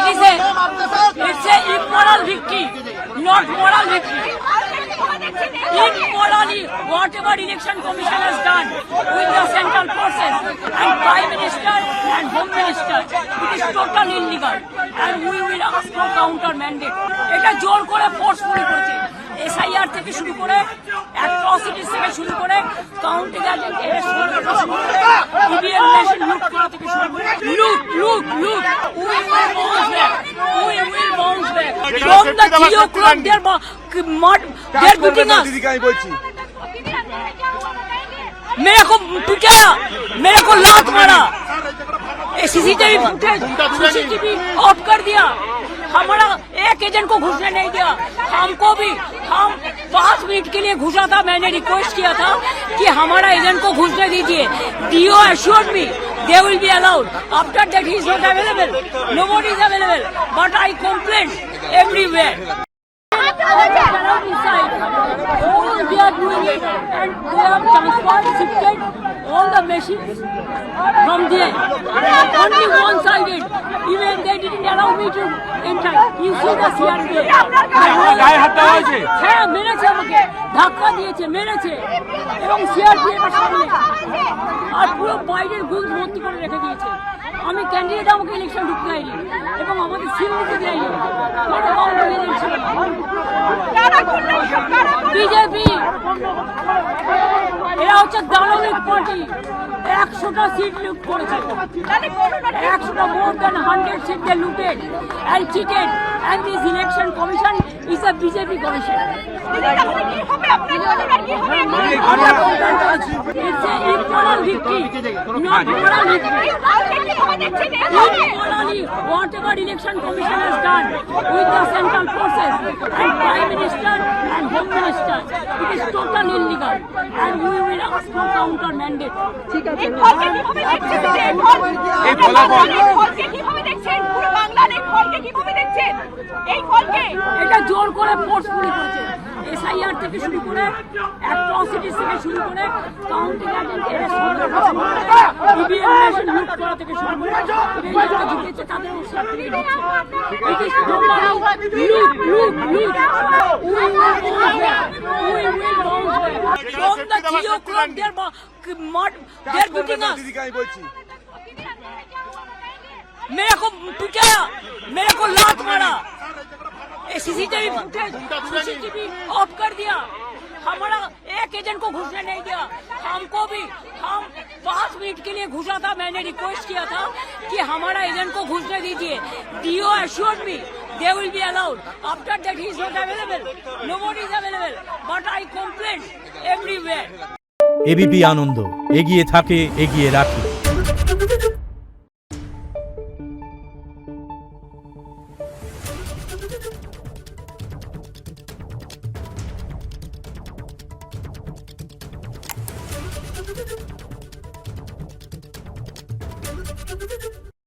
It's a immoral victory, not moral victory. Immorally, whatever election commission has done with the central forces and Prime Minister and Home Minister, it is totally illegal and we will ask for counter mandate. এটা জোর করে forcefully করেছে। SIR থেকে শুরু করে atrocities থেকে শুরু করে কাউন্টিং এজেন্ট এরেস্ট থেকে শুরু করে ইভিএম মেশিন লুট করা থেকে শুরু করে লুট we will bounce back from the 3 o'clock they're beating us मेरे को पिटाया मेरे को लात मारा सीसीटीवी फुटेज सीसीटीवी ऑफ कर दिया हमारा एक एजेंट को घुसने नहीं दिया हमको भी हम 5 मिनट के लिए घुसा था मैंने रिक्वेस्ट किया था कि हमारा एजेंट को घुसने दीजिए do assured me they will be allowed after that he is not available nobody is available but I complained everywhere all they are doing it and they have transferred shifted all the machines from there only one sided even they didn't allow me to enter you see the CRP গায়ে হাত দেওয়া হয়েছে হ্যাঁ মেরেছে আমাকে ধাক্কা দিয়েছে মেরেছে এবং CRP এর সামনে আর পুরো বাইরের গুঞ্জ ভর্তি করে রেখে দিয়েছে আমি ক্যান্ডিডেট আমাকে ইলেকশন ঢুকতে দেয়নি এবং আমাদের সিল দিতে দেয়নি বিজেপি এরা হচ্ছে দানবিক পার্টি 100টা সিট লুট করেছে 100টা more than 100 seat they looted and cheated and this election commission is a BJP commission it's a immoral victory not moral victory immorally whatever election commission has done with the central forces and Prime Minister and Home Minister it is totally illegal and we will ask for counter mandate এই ফলকে কিভাবে দেখছেন পুরো বাংলার এই ফলকে কিভাবে দেখছেন এই ফলকে এটা জোর করে ফোর্সফুলি করেছে SIR থেকে শুরু করে অ্যাট্রসিটিস থেকে শুরু করে কাউন্টিং এজেন্ট এরেস্ট থেকে শুরু করে ইভিএম মেশিন লুট করা থেকে শুরু করে যারা জিতেছে তাদের উৎসাহ থেকে দিচ্ছে it is totally loot we will from the 3 o'clock they're beating us मेरे को पिटाया मेरे को लात मारा सीसीटीवी फुटेज सीसीटीवी ऑफ कर दिया हमारा एक एजेंट को घुसने नहीं दिया हमको भी हम 5 मिनट के लिए घुसा था मैंने रिक्वेस्ट किया था कि हमारा एजेंट को घुसने दीजिए do assured me they will be allowed after that he is not available nobody is available but I complained everywhere ABP Ananda এগিয়ে থাকে এগিয়ে রাখে।